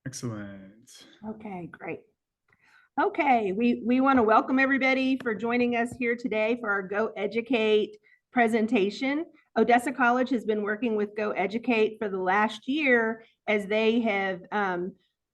Excellent. Okay, great. Okay, we want to welcome everybody for joining us here today for our GoEducate presentation. Odessa College has been working with GoEducate for the last year as they have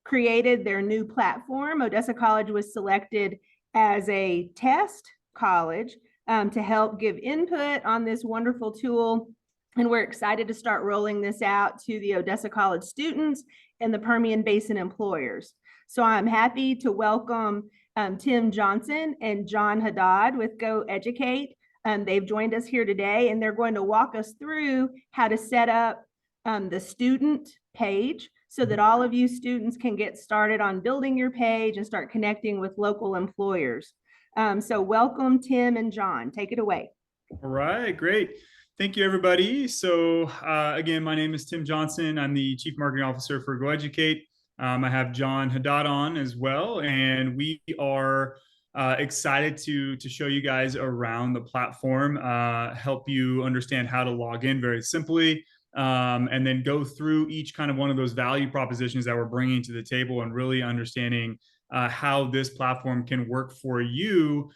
created their new platform. Odessa College was selected as a test college to help give input on this wonderful tool. And we're excited to start rolling this out to the Odessa College students and the Permian Basin employers. So I'm happy to welcome Tim Johnson and John Haddad with GoEducate. They've joined us here today, and they're going to walk us through how to set up the student page so that all of you students can get started on building your page and start connecting with local employers. So welcome, Tim and John. Take it away. All right, great. Thank you, everybody. So again, my name is Tim Johnson. I'm the Chief Marketing Officer for GoEducate. I have John Haddad on as well, and we are excited to show you guys around the platform, help you understand how to log in very simply, and then go through each kind of one of those value propositions that we're bringing to the table and really understanding how this platform can work for you,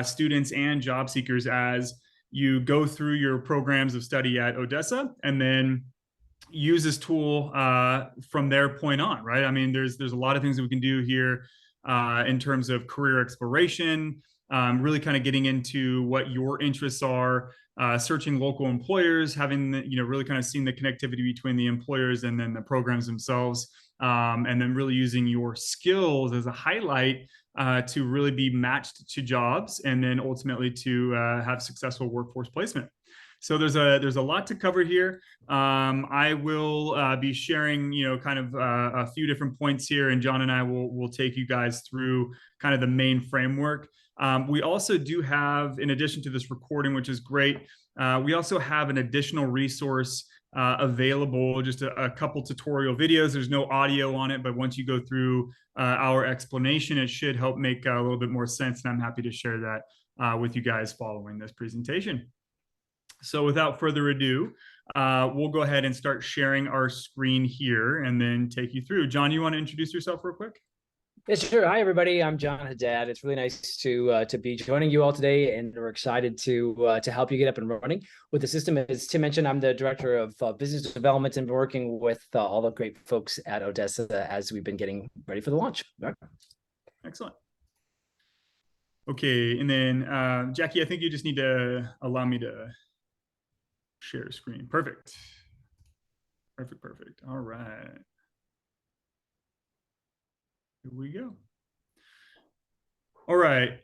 students and job seekers, as you go through your programs of study at Odessa, and then use this tool from their point on, right? I mean, there's a lot of things that we can do here in terms of career exploration, really kind of getting into what your interests are, searching local employers, having really kind of seeing the connectivity between the employers and then the programs themselves, and then really using your skills as a highlight to really be matched to jobs, and then ultimately to have successful workforce placement. So there's a lot to cover here. I will be sharing, kind of a few different points here, and John and I will take you guys through kind of the main framework. We also do have, in addition to this recording, which is great, we also have an additional resource available, just a couple tutorial videos. There's no audio on it, but once you go through our explanation, it should help make a little bit more sense, and I'm happy to share that with you guys following this presentation. So without further ado, we'll go ahead and start sharing our screen here and then take you through. John, you want to introduce yourself real quick? Yes, sure. Hi, everybody. I'm John Haddad. It's really nice to be joining you all today, and we're excited to help you get up and running with the system. As Tim mentioned, I'm the director of business development and working with all the great folks at Odessa as we've been getting ready for the launch. Right. Excellent. Okay, and then Jackie, I think you just need to allow me to share screen. Perfect. Perfect. All right. Here we go. All right.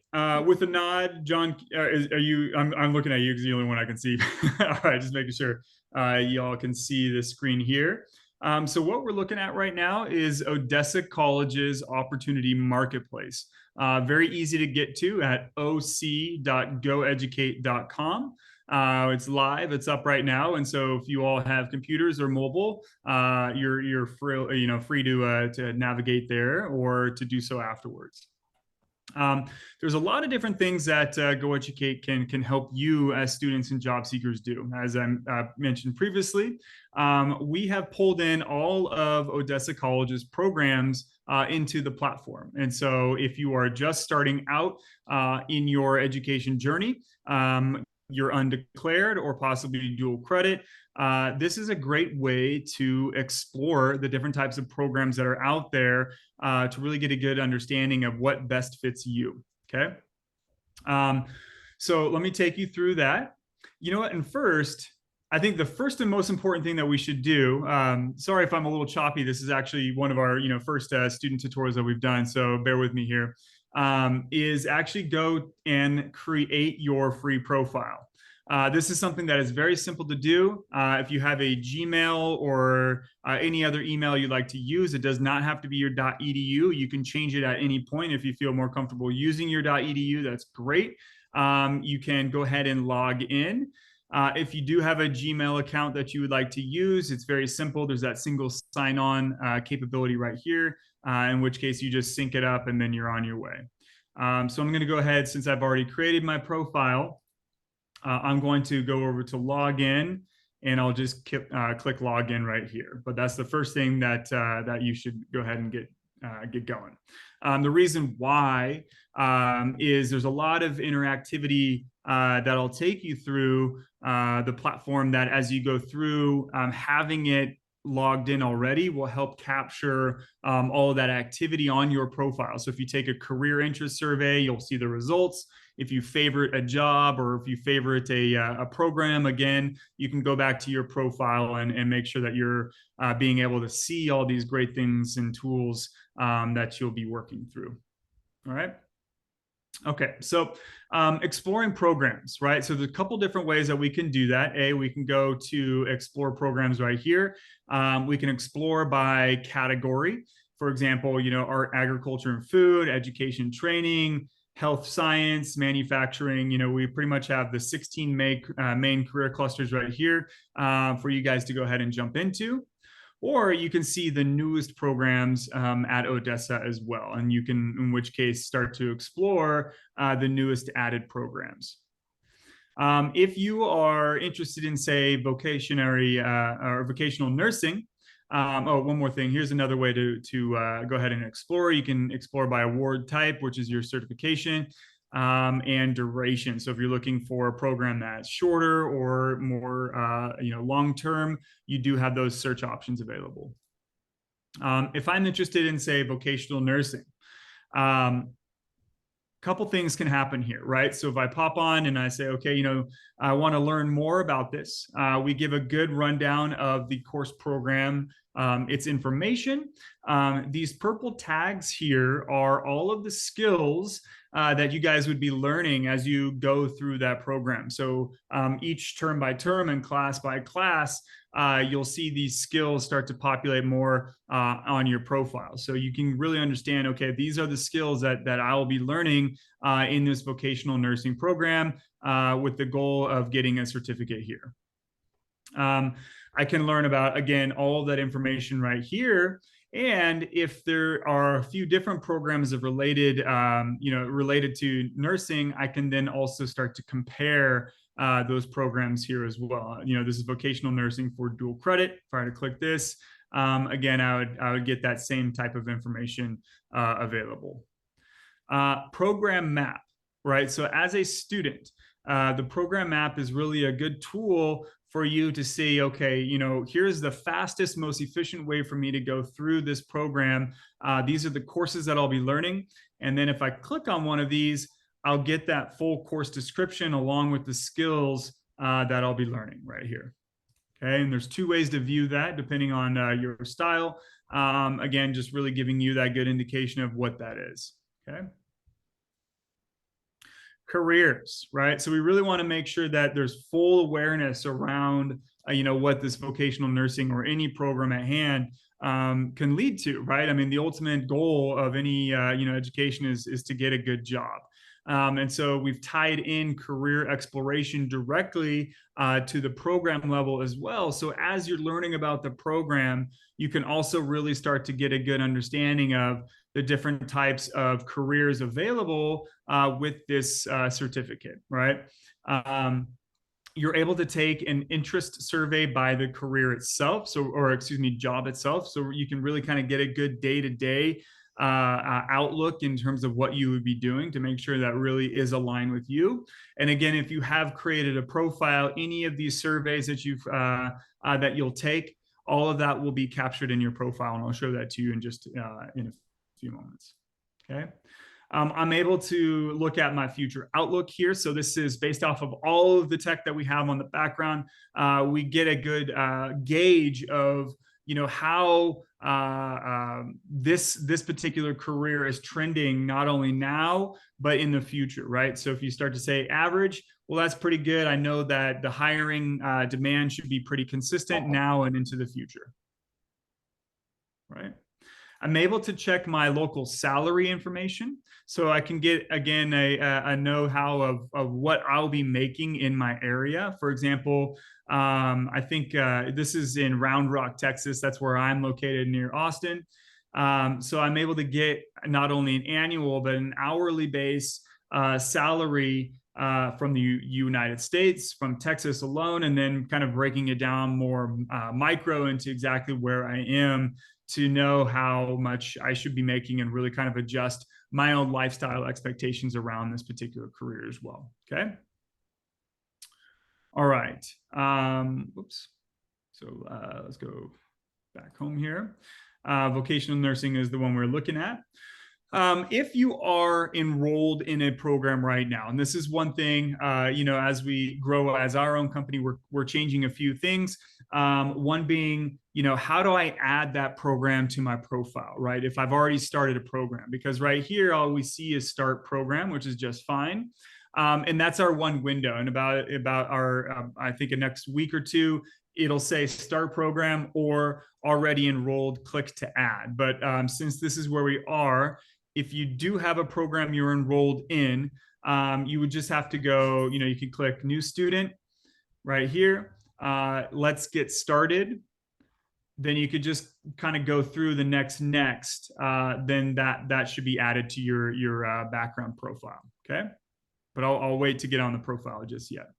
With a nod, John, are you? I'm looking at you because you're the only one I can see. All right, just making sure y'all can see the screen here. So what we're looking at right now is Odessa College's Opportunity Marketplace. Very easy to get to at oc.goeducate.com. It's live, it's up right now, and so if you all have computers or mobile, you're free to navigate there or to do so afterwards. There's a lot of different things that GoEducate can help you as students and job seekers do. As I mentioned previously, we have pulled in all of Odessa College's programs into the platform. And so if you are just starting out in your education journey, you're undeclared or possibly dual credit, this is a great way to explore the different types of programs that are out there to really get a good understanding of what best fits you, okay? So let me take you through that. You know what, and first, I think the first and most important thing that we should do, sorry if I'm a little choppy, this is actually one of our first student tutorials that we've done, so bear with me here. Is actually go and create your free profile. This is something that is very simple to do. If you have a Gmail or any other email you'd like to use, it does not have to be your .edu. You can change it at any point if you feel more comfortable using your .edu. That's great. You can go ahead and log in. If you do have a Gmail account that you would like to use, it's very simple. There's that single sign-on capability right here, in which case you just sync it up and then you're on your way. So I'm going to go ahead, since I've already created my profile, I'm going to go over to log in and I'll just click login right here. But that's the first thing that you should go ahead and get going. The reason why is there's a lot of interactivity that'll take you through the platform that as you go through, having it logged in already will help capture all of that activity on your profile. So if you take a career interest survey, you'll see the results. If you favorite a job or if you favorite a program, again, you can go back to your profile and make sure that you're being able to see all these great things and tools that you'll be working through. All right. Okay, so exploring programs, right? So there's a couple different ways that we can do that. We can go to explore programs right here. We can explore by category. For example, art, agriculture, and food, education, training, health science, manufacturing. We pretty much have the 16 main career clusters right here for you guys to go ahead and jump into. Or you can see the newest programs at Odessa as well. And you can, in which case, start to explore the newest added programs. If you are interested in, say, vocational nursing, one more thing. Here's another way to go ahead and explore. You can explore by award type, which is your certification, and duration. So if you're looking for a program that's shorter or more, long-term, you do have those search options available. If I'm interested in, say, vocational nursing, couple things can happen here, right? So if I pop on and I say, okay, I want to learn more about this, we give a good rundown of the course program, its information. These purple tags here are all of the skills that you guys would be learning as you go through that program. So each term by term and class by class, you'll see these skills start to populate more on your profile. So you can really understand, okay, these are the skills that I will be learning in this vocational nursing program with the goal of getting a certificate here. I can learn about, again, all of that information right here. And if there are a few different programs of related to nursing, I can then also start to compare those programs here as well. This is vocational nursing for dual credit. If I were to click this, again, I would get that same type of information available. Program map, right? So as a student, the program map is really a good tool for you to see, okay, here's the fastest, most efficient way for me to go through this program. These are the courses that I'll be learning. And then if I click on one of these, I'll get that full course description along with the skills that I'll be learning right here. Okay, and there's two ways to view that depending on your style. Again, just really giving you that good indication of what that is. Okay. Careers, right? So we really want to make sure that there's full awareness around, what this vocational nursing or any program at hand can lead to, right? I mean, the ultimate goal of any, education is to get a good job. And so we've tied in career exploration directly to the program level as well. So as you're learning about the program, you can also really start to get a good understanding of the different types of careers available with this certificate, right? You're able to take an interest survey by the career itself, job itself. So you can really kind of get a good day-to-day outlook in terms of what you would be doing to make sure that really is aligned with you. And again, if you have created a profile, any of these surveys that you'll take, all of that will be captured in your profile, and I'll show that to you in just in a few moments. Okay. I'm able to look at my future outlook here. So this is based off of all of the tech that we have on the background. We get a good gauge of how this particular career is trending, not only now but in the future, right? So if you start to say average, well, that's pretty good. I know that the hiring demand should be pretty consistent now and into the future, right? I'm able to check my local salary information, so I can get, again, a know-how of what I'll be making in my area. For example, I think this is in Round Rock, Texas. That's where I'm located, near Austin. So I'm able to get not only an annual, but an hourly base salary from the United States, from Texas alone, and then kind of breaking it down more micro into exactly where I am to know how much I should be making and really kind of adjust my own lifestyle expectations around this particular career as well. Okay. All right. Oops. So let's go back home here. Vocational nursing is the one we're looking at. If you are enrolled in a program right now, and this is one thing, as we grow as our own company, we're changing a few things. One being, how do I add that program to my profile, right? If I've already started a program, because right here, all we see is start program, which is just fine. And that's our one window. And about our, I think in next week or two, it'll say start program or already enrolled, click to add. But since this is where we are, if you do have a program you're enrolled in, you would just have to go, you can click new student right here. Let's get started. Then you could just kind of go through the next, then that should be added to your background profile, okay? But I'll wait to get on the profile just yet.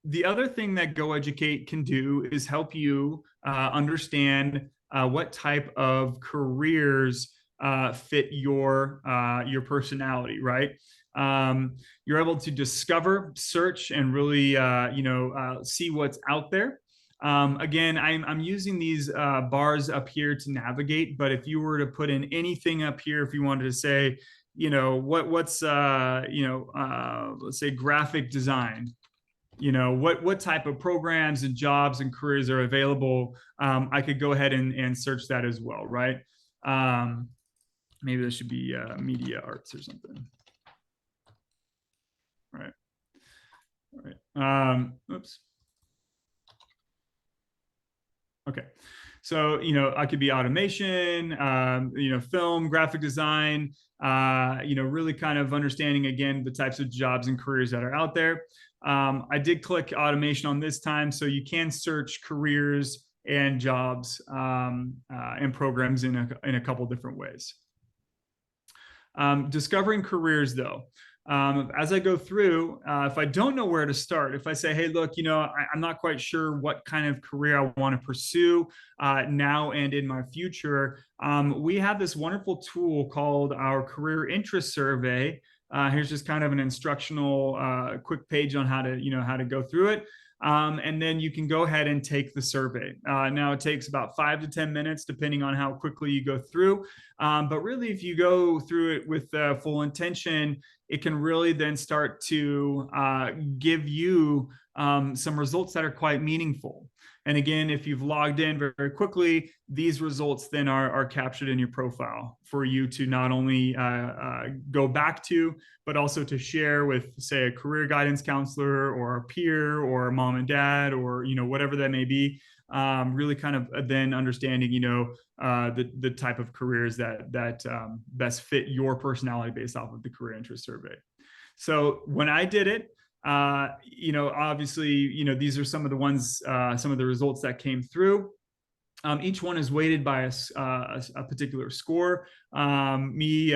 The other thing that GoEducate can do is help you understand what type of careers fit your personality, right? You're able to discover, search, and really see what's out there. Again, I'm using these bars up here to navigate, but if you were to put in anything up here, if you wanted to say, what's let's say graphic design, what type of programs and jobs and careers are available, I could go ahead and search that as well, right? Maybe there should be media arts or something. Right. All right. Oops. Okay. So, I could be automation, film, graphic design, really kind of understanding, again, the types of jobs and careers that are out there. I did click automation on this time, so you can search careers and jobs and programs in a couple different ways. Discovering careers, though. As I go through, if I don't know where to start, if I say, hey, look, I'm not quite sure what kind of career I want to pursue now and in my future, we have this wonderful tool called our Career Interest Survey. Here's just kind of an instructional quick page on how to go through it. And then you can go ahead and take the survey. Now it takes about 5 to 10 minutes, depending on how quickly you go through. But really, if you go through it with full intention, it can really then start to give you some results that are quite meaningful. And again, if you've logged in very, very quickly, these results then are captured in your profile for you to not only go back to, but also to share with, say, a career guidance counselor or a peer or a mom and dad or, whatever that may be. Really kind of then understanding, the type of careers that best fit your personality based off of the career interest survey. So when I did it, obviously, these are some of the ones, some of the results that came through. Each one is weighted by a particular score. Me,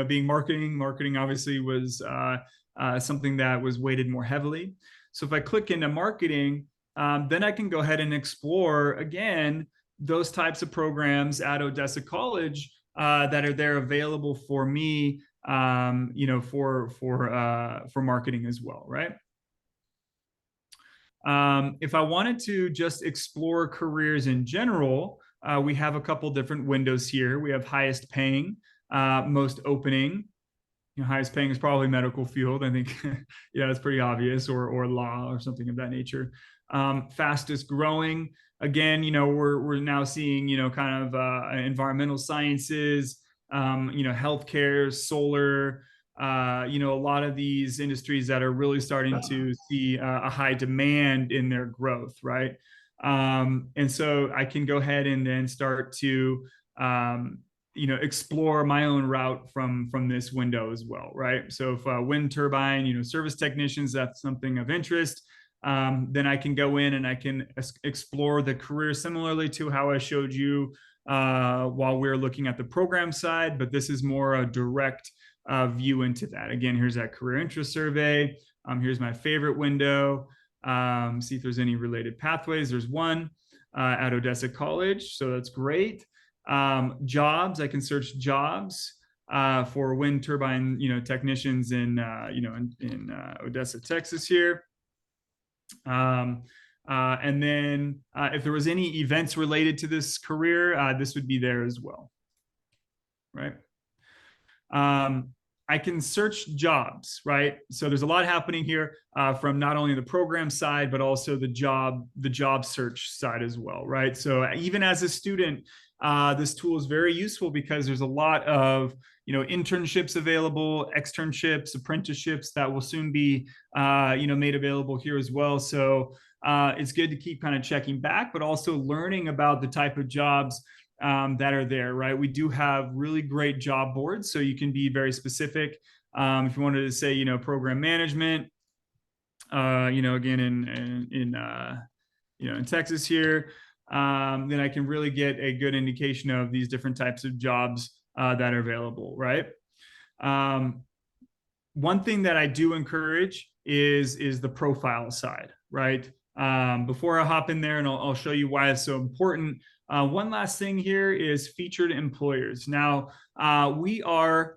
being marketing obviously was something that was weighted more heavily. So if I click into marketing, then I can go ahead and explore, again, those types of programs at Odessa College that are there available for me, for marketing as well, right? If I wanted to just explore careers in general, we have a couple different windows here. We have highest paying, most opening. Highest paying is probably medical field. I think, yeah, that's pretty obvious, or law or something of that nature. Fastest growing. Again, we're now seeing, kind of environmental sciences, healthcare, solar, a lot of these industries that are really starting to see a high demand in their growth, right? And so I can go ahead and then start to, explore my own route from this window as well, right? So if wind turbine, service technicians, that's something of interest, then I can go in and I can explore the career similarly to how I showed you while we're looking at the program side, but this is more a direct view into that. Again, here's that career interest survey. Here's my favorite window. See if there's any related pathways. There's one at Odessa College, so that's great. Jobs, I can search jobs for wind turbine, technicians in, in Odessa, Texas here. And then if there was any events related to this career, this would be there as well, right? I can search jobs, right? So there's a lot happening here from not only the program side, but also the job search side as well, right? So even as a student, this tool is very useful because there's a lot of internships available, externships, apprenticeships that will soon be made available here as well. So it's good to keep kind of checking back, but also learning about the type of jobs that are there, right? We do have really great job boards, so you can be very specific. If you wanted to say, program management, again in Texas here, then I can really get a good indication of these different types of jobs that are available, right? One thing that I do encourage is the profile side, right? Before I hop in there, and I'll show you why it's so important. One last thing here is featured employers. Now, we are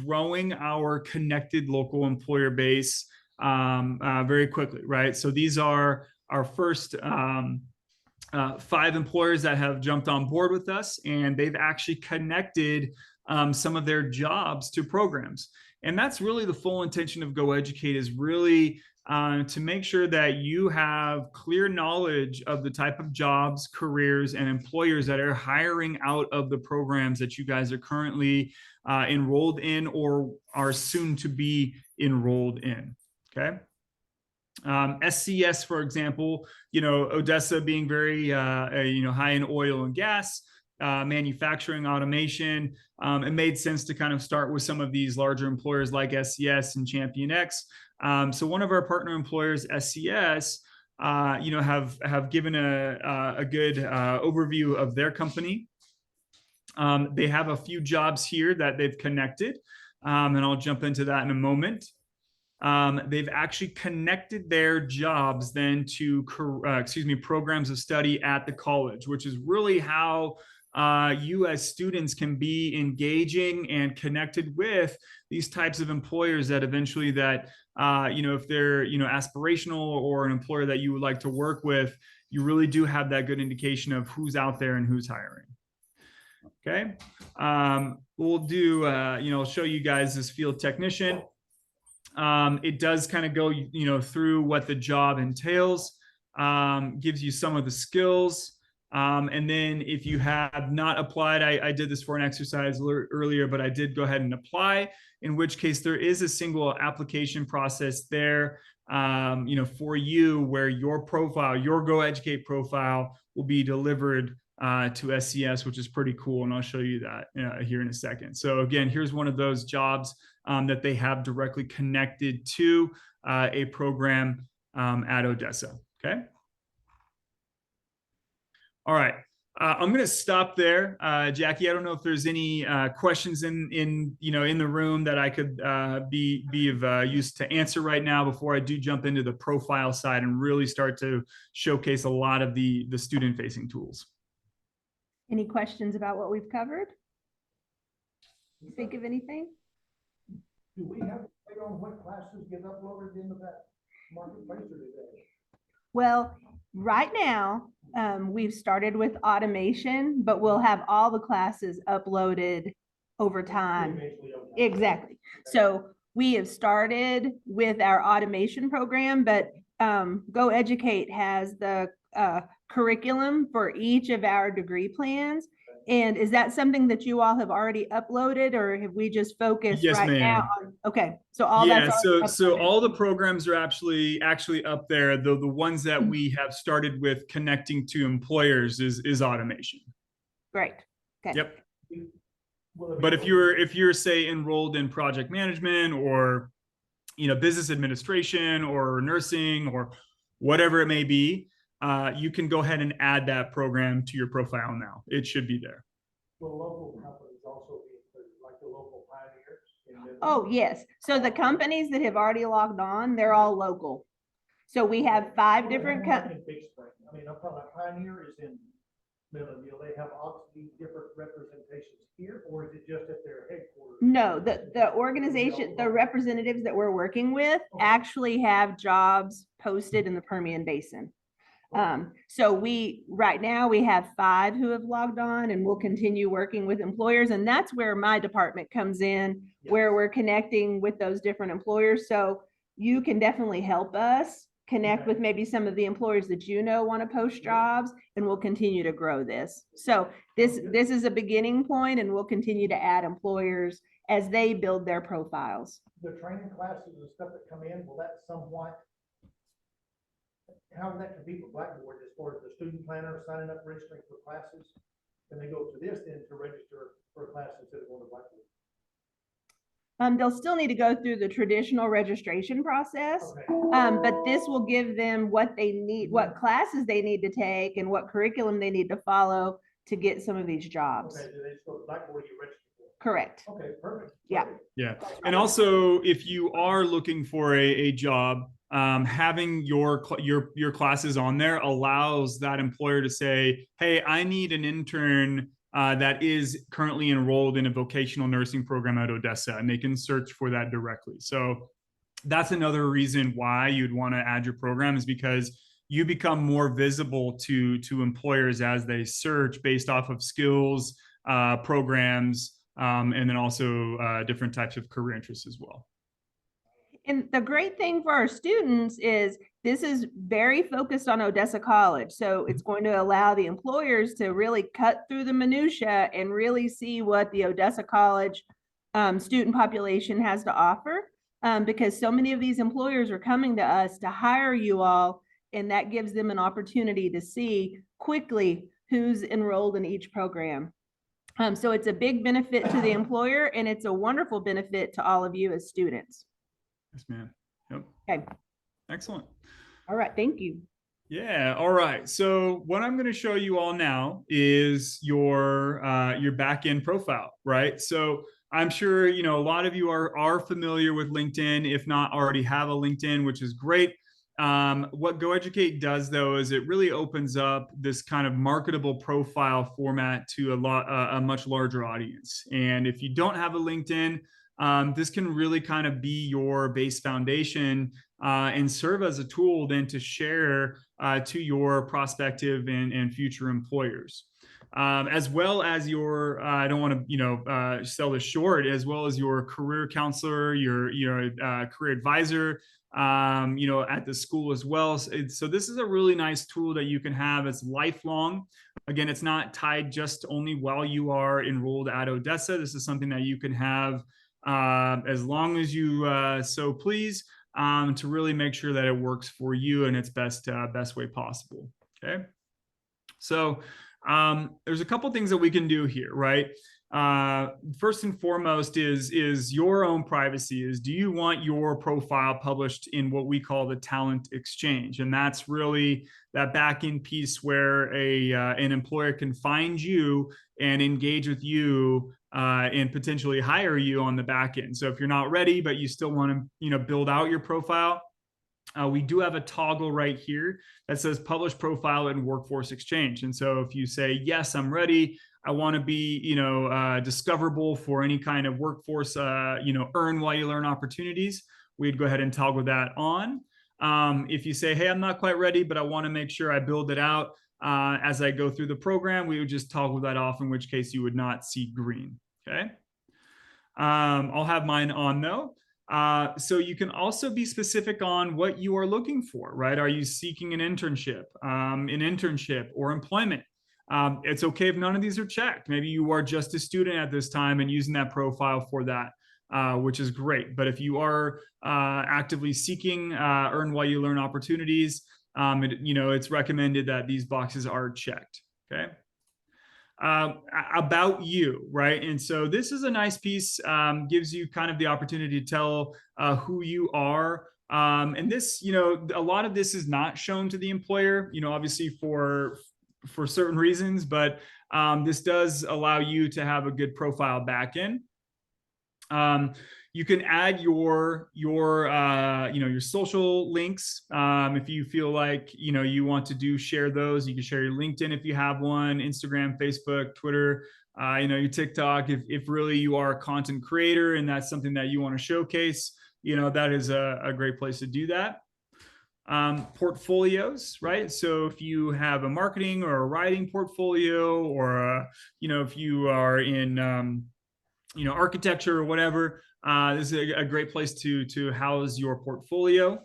growing our connected local employer base very quickly, right? So these are our first 5 employers that have jumped on board with us, and they've actually connected some of their jobs to programs. And that's really the full intention of GoEducate, is really to make sure that you have clear knowledge of the type of jobs, careers, and employers that are hiring out of the programs that you guys are currently enrolled in or are soon to be enrolled in, okay? SCS, for example, Odessa being very, high in oil and gas, manufacturing, automation, it made sense to kind of start with some of these larger employers like SCS and ChampionX. So one of our partner employers, SCS, have given a good overview of their company. They have a few jobs here that they've connected, and I'll jump into that in a moment. They've actually connected their jobs then to, programs of study at the college, which is really how you as students can be engaging and connected with these types of employers that eventually if they're, aspirational or an employer that you would like to work with, you really do have that good indication of who's out there and who's hiring. Okay. We'll do, I'll show you guys this field technician. It does kind of go, through what the job entails, gives you some of the skills. And then if you have not applied, I did this for an exercise earlier, but I did go ahead and apply, in which case there is a single application process there, for you, where your profile, your GoEducate profile, will be delivered to SCS, which is pretty cool. And I'll show you that here in a second. So again, here's one of those jobs that they have directly connected to a program at Odessa. Okay. All right. I'm going to stop there. Jackie, I don't know if there's any questions in the room that I could be of use to answer right now before I do jump into the profile side and really start to showcase a lot of the student-facing tools. Any questions about what we've covered? Think of anything? Do we have to wait on what classes get uploaded into that marketplace or today? Well, right now, we've started with automation, but we'll have all the classes uploaded over time. Exactly. So we have started with our automation program, but GoEducate has the curriculum for each of our degree plans. And is that something that you all have already uploaded, or have we just focused now on? Okay, so all that's so all the programs are actually up there. The ones that we have started with connecting to employers is automation. Great. Okay. Yep. But if you're say enrolled in project management or business administration or nursing or whatever it may be, you can go ahead and add that program to your profile now. It should be there. Will local companies also be included, like the local pioneers in Oh, yes. So the companies that have already logged on, they're all local. So we have 5 different In Big Spring. I mean, I'm talking about Pioneer is in Milledgeville. They have obviously different representations here, or is it just at their headquarters? No, the organization, the representatives that we're working with actually have jobs posted in the Permian Basin. So right now we have 5 who have logged on, and we'll continue working with employers. And that's where my department comes in, where we're connecting with those different employers. So you can definitely help us connect with maybe some of the employers that want to post jobs, and we'll continue to grow this. So this is a beginning point, and we'll continue to add employers as they build their profiles. The training classes and stuff that come in, will that somewhat, how that compete with Blackboard as far as the student planner signing up, registering for classes? Can they go to this then to register for a class instead of going to Blackboard? They'll still need to go through the traditional registration process, but this will give them what they need, what classes they need to take, and what curriculum they need to follow to get some of these jobs. Okay, do they just go to Blackboard, you register for? Correct. Okay, perfect. Yeah. Yeah. And also, if you are looking for a job, having your classes on there allows that employer to say, hey, I need an intern that is currently enrolled in a vocational nursing program at Odessa, and they can search for that directly. So that's another reason why you'd want to add your program, is because you become more visible to employers as they search based off of skills, programs, and then also different types of career interests as well. And the great thing for our students is this is very focused on Odessa College. So it's going to allow the employers to really cut through the minutia and really see what the Odessa College student population has to offer, because so many of these employers are coming to us to hire you all, and that gives them an opportunity to see quickly who's enrolled in each program. So it's a big benefit to the employer, and it's a wonderful benefit to all of you as students. Yes, ma'am. Yep. Okay. Excellent. All right. Thank you. Yeah. All right. So what I'm going to show you all now is your back-end profile, right? So I'm sure, a lot of you are familiar with LinkedIn, if not already have a LinkedIn, which is great. What GoEducate does, though, is it really opens up this kind of marketable profile format to a much larger audience. And if you don't have a LinkedIn, this can really kind of be your base foundation and serve as a tool then to share to your prospective and future employers. As well as your, I don't want to, sell this short, as well as your career counselor, your career advisor, at the school as well. So this is a really nice tool that you can have. It's lifelong. Again, it's not tied just only while you are enrolled at Odessa. This is something that you can have as long as you so please, to really make sure that it works for you in its best way possible. Okay. So there's a couple things that we can do here, right? First and foremost is your own privacy. Do you want your profile published in what we call the talent exchange? And that's really that back-end piece where an employer can find you and engage with you and potentially hire you on the back end. So if you're not ready, but you still want to, build out your profile, we do have a toggle right here that says publish profile in Workforce Exchange. And so if you say, yes, I'm ready, I want to be, discoverable for any kind of workforce, earn while you learn opportunities, we'd go ahead and toggle that on. If you say, hey, I'm not quite ready, but I want to make sure I build it out as I go through the program, we would just toggle that off, in which case you would not see green. Okay. I'll have mine on though. So you can also be specific on what you are looking for, right? Are you seeking an internship or employment? It's okay if none of these are checked. Maybe you are just a student at this time and using that profile for that, which is great. But if you are actively seeking earn while you learn opportunities, it's recommended that these boxes are checked. Okay. About you, right? And so this is a nice piece, gives you kind of the opportunity to tell who you are. And this, a lot of this is not shown to the employer, obviously for certain reasons, but this does allow you to have a good profile back in. You can add your your social links if you feel like you want to share those. You can share your LinkedIn if you have one, Instagram, Facebook, Twitter, your TikTok. If really you are a content creator and that's something that you want to showcase, that is a great place to do that. Portfolios, right? So if you have a marketing or a writing portfolio, or if you are in architecture or whatever, this is a great place to house your portfolio.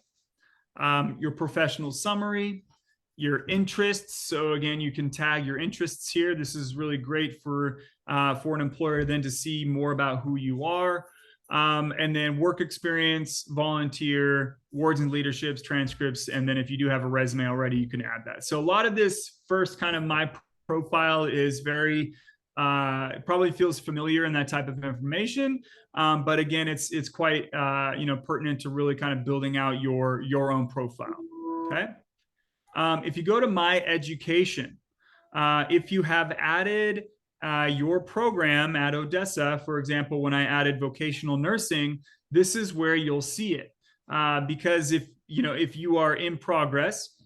Your professional summary, your interests. So again, you can tag your interests here. This is really great for an employer then to see more about who you are. And then work experience, volunteer, awards and leaderships, transcripts. And then if you do have a resume already, you can add that. So a lot of this first kind of my profile is very, it probably feels familiar in that type of information. But again, it's quite, pertinent to really kind of building out your own profile. Okay. If you go to My Education, if you have added your program at Odessa, for example, when I added vocational nursing, this is where you'll see it. Because if you are in progress,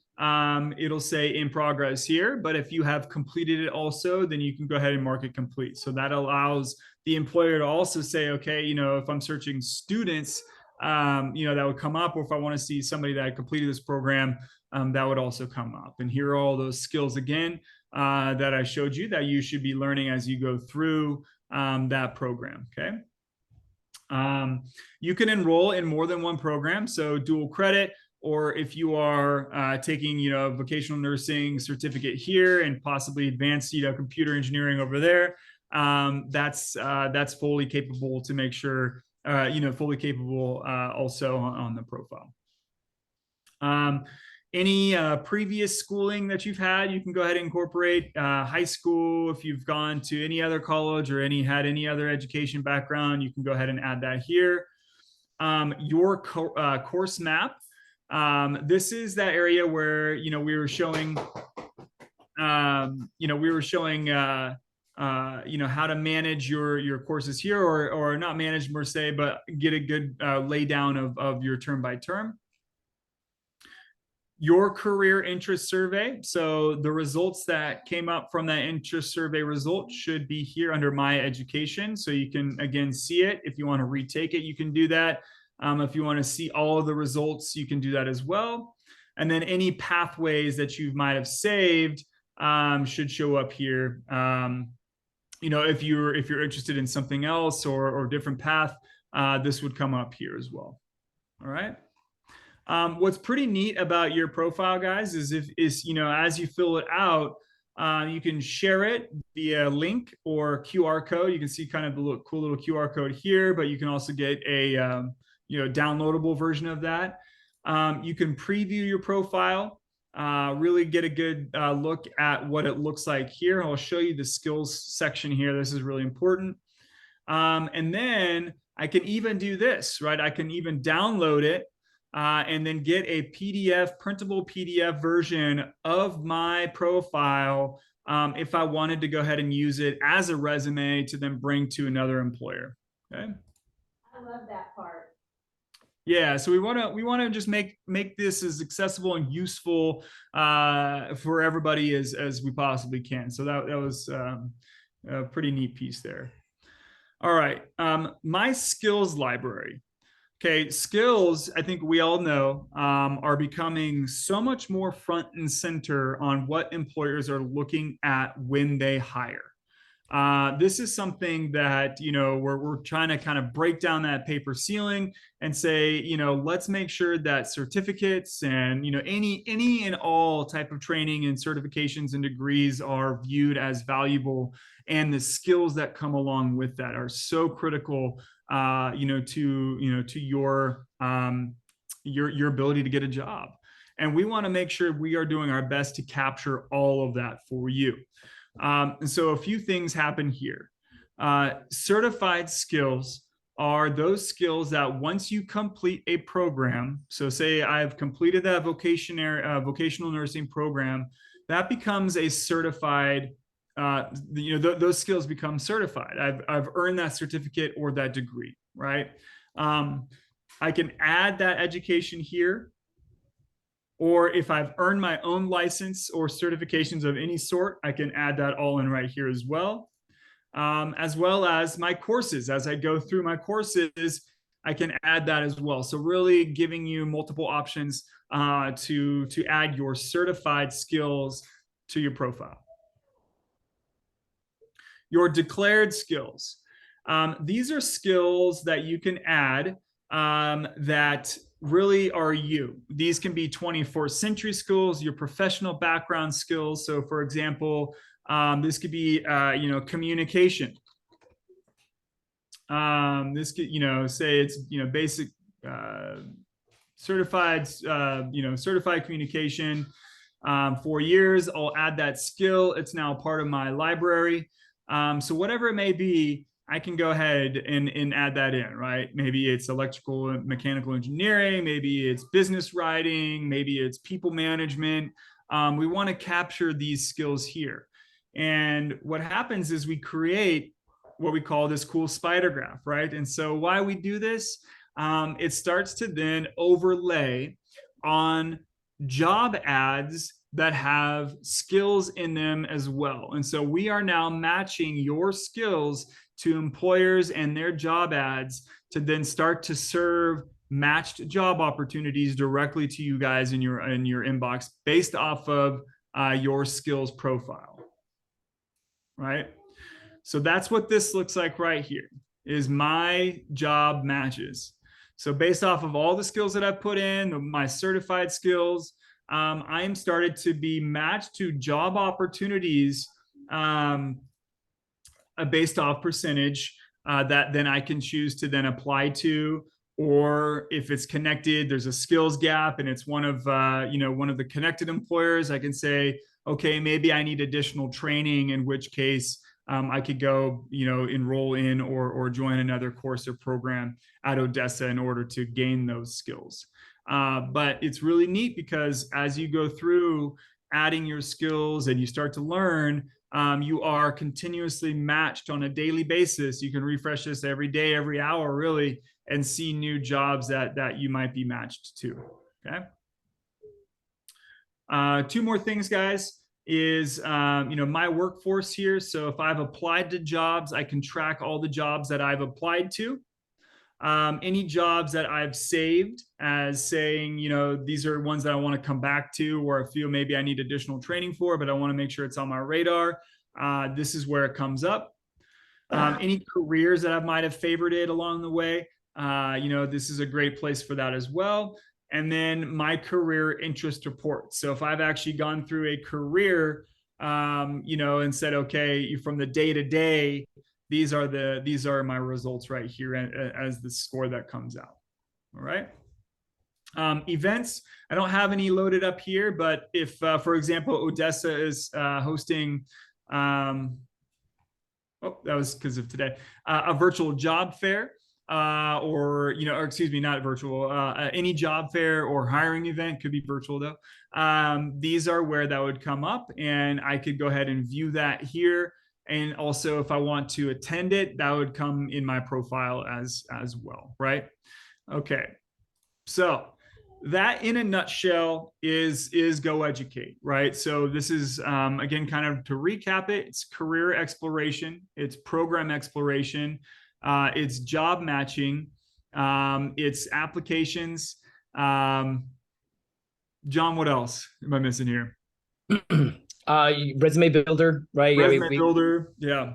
it'll say in progress here. But if you have completed it also, then you can go ahead and mark it complete. So that allows the employer to also say, okay, if I'm searching students, that would come up, or if I want to see somebody that completed this program, that would also come up. And here are all those skills again that I showed you that you should be learning as you go through that program. Okay. You can enroll in more than one program, so dual credit, or if you are taking vocational nursing certificate here and possibly advanced computer engineering over there, that's fully capable to make sure fully capable also on the profile. Any previous schooling that you've had, you can go ahead and incorporate. High school, if you've gone to any other college or had any other education background, you can go ahead and add that here. Your course map. This is that area where we were showing how to manage your courses here, or not manage per se, but get a good lay down of your term by term. Your career interest survey. So the results that came up from that interest survey result should be here under My Education. So you can, again, see it. If you want to retake it, you can do that. If you want to see all of the results, you can do that as well. And then any pathways that you might have saved should show up here. If you're interested in something else or different path, this would come up here as well. All right. What's pretty neat about your profile, guys, is as you fill it out, you can share it via link or QR code. You can see kind of the cool little QR code here, but you can also get a downloadable version of that. You can preview your profile, really get a good look at what it looks like here. I'll show you the skills section here. This is really important. And then I can even do this, right? I can even download it. And then get a printable PDF version of my profile if I wanted to go ahead and use it as a resume to then bring to another employer. Okay. I love that part. Yeah, so we want to just make this as accessible and useful for everybody as we possibly can. So that was a pretty neat piece there. All right, my skills library. Okay, skills, I think we all know, are becoming so much more front and center on what employers are looking at when they hire. This is something that, we're trying to kind of break down that paper ceiling and say, let's make sure that certificates and, any and all type of training and certifications and degrees are viewed as valuable. And the skills that come along with that are so critical to your ability to get a job. And we want to make sure we are doing our best to capture all of that for you. And so a few things happen here. Certified skills are those skills that once you complete a program, so say I've completed that vocational nursing program, that becomes a certified those skills become certified. I've earned that certificate or that degree, right? I can add that education here, or if I've earned my own license or certifications of any sort, I can add that all in right here as well. As well as my courses. As I go through my courses, I can add that as well. So really giving you multiple options to add your certified skills to your profile. Your declared skills. These are skills that you can add that really are you. These can be 21st century skills, your professional background skills. So for example, this could be, communication. This could, say it's, basic certified, certified communication. 4 years, I'll add that skill. It's now part of my library. So whatever it may be, I can go ahead and add that in, right? Maybe it's electrical and mechanical engineering, maybe it's business writing, maybe it's people management. We want to capture these skills here. And what happens is we create what we call this cool spider graph, right? And so why we do this, it starts to then overlay on job ads that have skills in them as well. And so we are now matching your skills to employers and their job ads to then start to serve matched job opportunities directly to you guys in your inbox based off of your skills profile, right? So that's what this looks like right here, is my job matches. So based off of all the skills that I've put in, my certified skills, I am started to be matched to job opportunities based off percentage that then I can choose to then apply to. Or if it's connected, there's a skills gap and it's one of one of the connected employers, I can say, okay, maybe I need additional training, in which case I could go, enroll in or join another course or program at Odessa in order to gain those skills. But it's really neat because as you go through adding your skills and you start to learn, you are continuously matched on a daily basis. You can refresh this every day, every hour, really, and see new jobs that you might be matched to. Okay. 2 more things, guys, is my workforce here. So if I've applied to jobs, I can track all the jobs that I've applied to. Any jobs that I've saved as saying, these are ones that I want to come back to, or I feel maybe I need additional training for, but I want to make sure it's on my radar. This is where it comes up. Any careers that I might have favorited along the way, this is a great place for that as well. And then my career interest report. So if I've actually gone through a career, and said, okay, from the day to day, these are my results right here as the score that comes out. All right. Events, I don't have any loaded up here, but if, for example, Odessa is hosting, that was because of today, a virtual job fair, or excuse me, not virtual, any job fair or hiring event, could be virtual though. These are where that would come up, and I could go ahead and view that here. And also, if I want to attend it, that would come in my profile as well, right? Okay, so that in a nutshell is GoEducate, right? So this is, again, kind of to recap it, it's career exploration, it's program exploration, it's job matching, it's applications. John, what else am I missing here? Resume builder, right? Resume builder, yeah.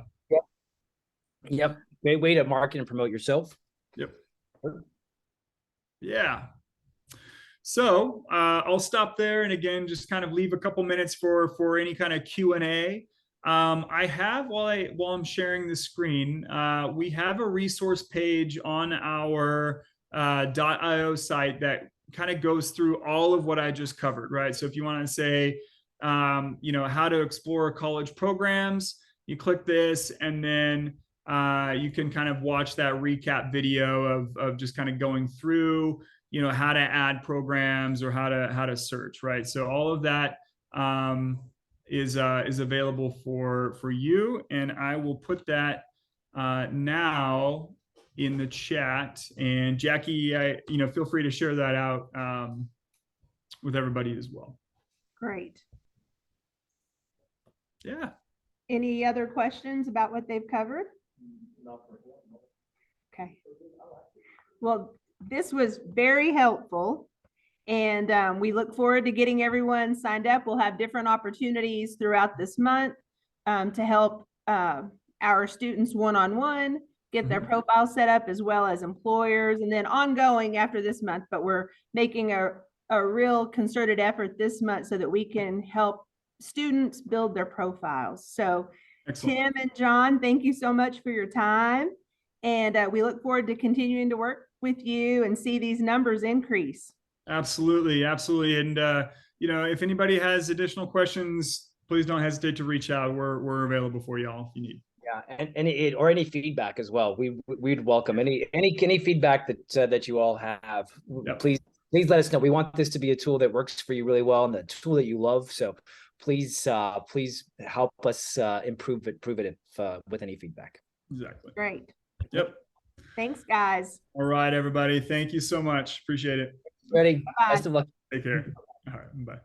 Yep. Great way to market and promote yourself. Yep. Yeah. So I'll stop there, and again, just kind of leave a couple minutes for any kind of Q&A. I have, while I'm sharing the screen, we have a resource page on our .io site that kind of goes through all of what I just covered, right? So if you want to say, how to explore college programs, you click this, and then you can kind of watch that recap video of just kind of going through, how to add programs or how to search, right? So all of that is available for you, and I will put that now in the chat. And Jackie, feel free to share that out with everybody as well. Great. Yeah. Any other questions about what they've covered? Okay. Well, this was very helpful. And we look forward to getting everyone signed up. We'll have different opportunities throughout this month to help our students one-on-one get their profile set up, as well as employers, and then ongoing after this month. But we're making a real concerted effort this month so that we can help students build their profiles. So Excellent. Tim and John, thank you so much for your time. And we look forward to continuing to work with you and see these numbers increase. Absolutely. Absolutely. And, if anybody has additional questions, please don't hesitate to reach out. We're available for y'all if you need. Yeah, and any feedback as well. We'd welcome any feedback that you all have. Yep. Please let us know. We want this to be a tool that works for you really well and the tool that you love. So please help us improve it if with any feedback. Exactly. Great. Yep. Thanks, guys. All right, everybody. Thank you so much. Appreciate it. Ready? Bye-bye. Best of luck. Take care. All right. Bye.